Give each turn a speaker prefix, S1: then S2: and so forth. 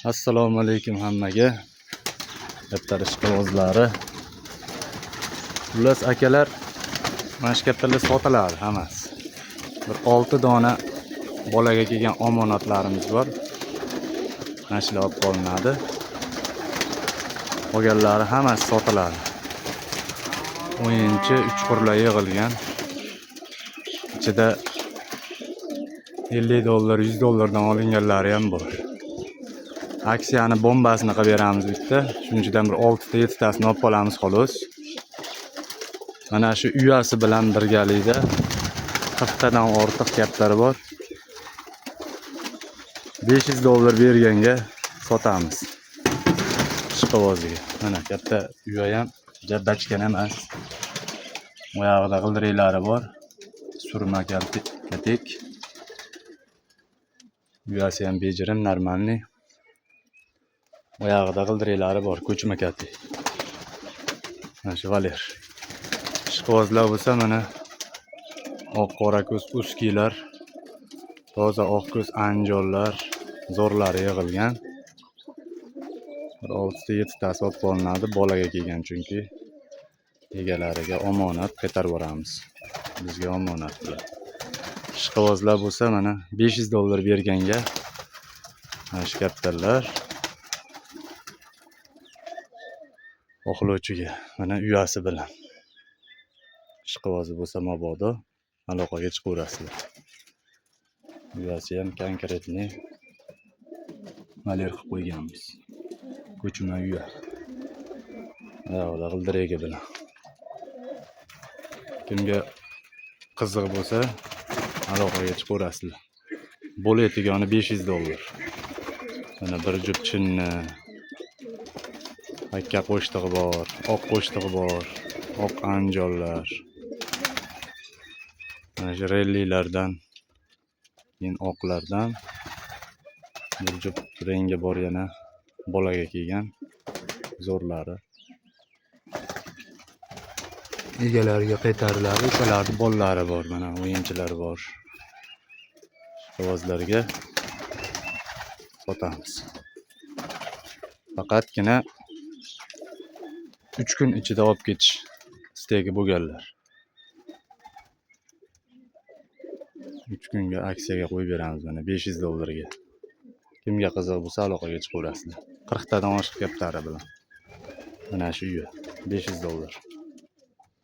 S1: Assalomu alaykum hammaga. Katta ishqibozlari. Xullas akalar, mana shu kattalar sotiladi hammasi. Bir 6 dona bolaga kelgan omonatlarimiz bor. Mana shular olib qolinadi. Qolganlari hammasi sotiladi. O'yinchi uchqurlar yig'ilgan. Ichida $50, $100 olinganlari ham bor. Aksiyani bombasini qilib beramiz bitta. Shuningdan bir 6 ta 7 tasini olib qolamiz xolos. Mana shu uyasi bilan birgalikda 40 tadan ortiq katlari bor. $500 berganga sotamiz. Ishqiboziga. Mana katta uya ham jabbachkan emas. Oyog'ida g'ildiraklari bor. Surma katek. Uyasi ham bejirim, normalniy. Oyog'ida g'ildiraklari bor, ko'chma katek. Mana shu valer. Ishqibozlar bo'lsa mana oq qora ko'z uskilar, toza oq ko'z anjollar, zo'rlari yig'ilgan. Bir 6 ta 7 tasi olib qolinadi, bolaga kelgan chunki egalariga omonat qaytarib boramiz. Bizga omonat bilan. Ishqibozlar bo'lsa mana $500 berganga mana shu kattalar oqlovchiga mana uyasi bilan. Ishqibozi bo'lsa mabodo aloqaga chiqaverasizlar. Uyasi ham konkretniy maler qilib qo'yganmiz. Ko'chma uya. Oyog'ida g'ildiragi bilan. Kimga qiziq bo'lsa aloqaga chiqaverasizlar. Bo'l etigani $500. Mana bir jup chinni, akka qo'shtig'i bor, oq qo'shtig'i bor, oq anjollar. Mana shu rellilardan, keyin oqlardan bir jup rengi bor yana bolaga kelgan zo'rlari. Egalariga qaytariladi, ukalarning bolalari bor, mana o'yinchilar bor. Ishqibozlarga sotamiz. Faqatgina 3 kun ichida olib ketish istagi bo'lganlar. 3 kunga aksiyaga qo'yib beramiz mana $500 ga. Kimga qiziq bo'lsa aloqaga chiqaverasizlar. 40 tadan oshiq kaptari bilan. Mana shu uya $500.